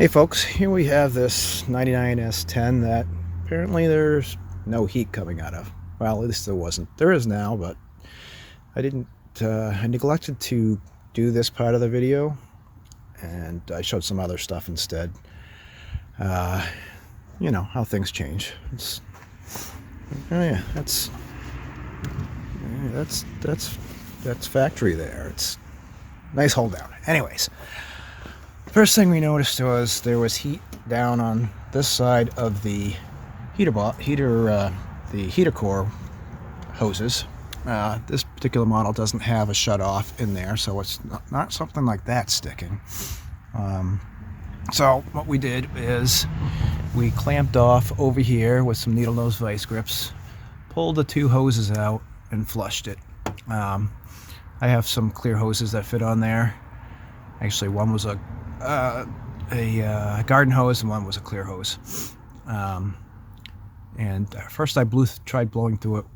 Hey folks, here we have this 99 S10 that apparently there's no heat coming out of. Well, at least there wasn't. There is now, but I neglected to do this part of the video, and I showed some other stuff instead. You know how things change. Oh yeah, that's factory there. It's nice hold down. Anyways. First thing we noticed was there was heat down on this side of the heater core hoses. This particular model doesn't have a shut-off in there, so it's not something like that sticking. So what we did is we clamped off over here with some needle nose vice grips, pulled the two hoses out, and flushed it. I have some clear hoses that fit on there. Actually, one was a garden hose and one was a clear hose. And first I tried blowing through it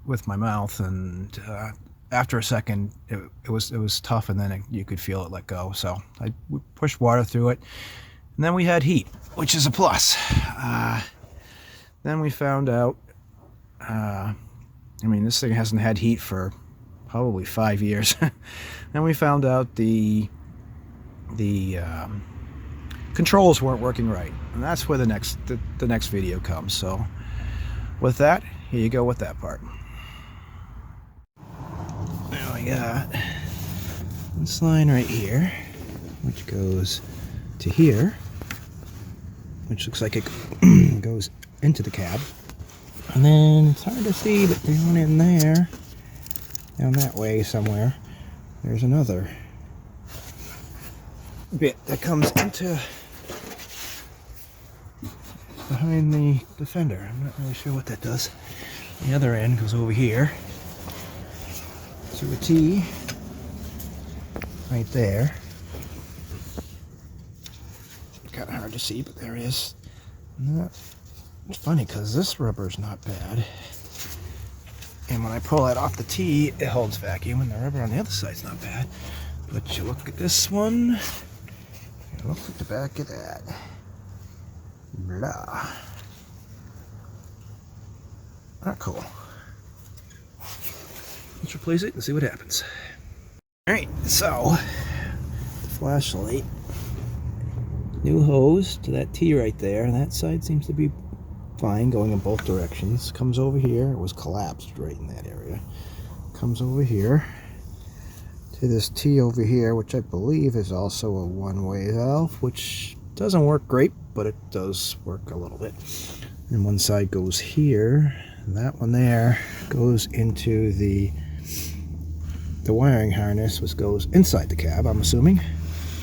with my mouth, and after a second it was tough, and then you could feel it let go. So I pushed water through it, and then we had heat, which is a plus. Then we found out, I mean, this thing hasn't had heat for probably 5 years. Then we found out the controls weren't working right, and that's where the next video comes. So with that, here you go with that part. Now we got this line right here, which goes to here, which looks like it goes into the cab, and then it's hard to see, but down in there, down that way somewhere, there's another bit that comes into behind the fender. I'm not really sure what that does. The other end goes over here to a T right there. Kind of hard to see, but there it is. It's funny because this rubber's not bad, and when I pull that off the T, it holds vacuum, and the rubber on the other side's not bad. But you look at this one, look at the back of that. Blah. Not cool. Let's replace it and see what happens. Alright, so the flashlight. New hose to that T right there, and that side seems to be fine, going in both directions. Comes over here. It was collapsed right in that area. Comes over here to this T over here, which I believe is also a one-way valve, which doesn't work great, but it does work a little bit. And one side goes here, and that one there goes into the wiring harness, which goes inside the cab, I'm assuming.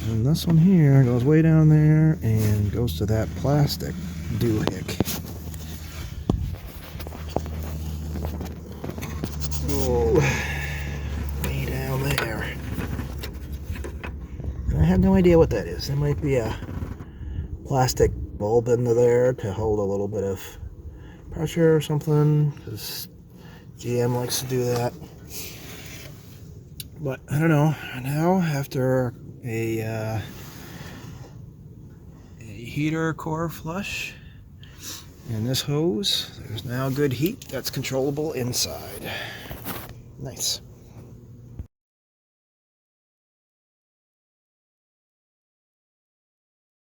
And this one here goes way down there and goes to that plastic doohickey. Oh. I have no idea what that is. There might be a plastic bulb into there to hold a little bit of pressure or something, because GM likes to do that. But I don't know. Now, after a heater core flush and this hose, there's now good heat that's controllable inside. Nice.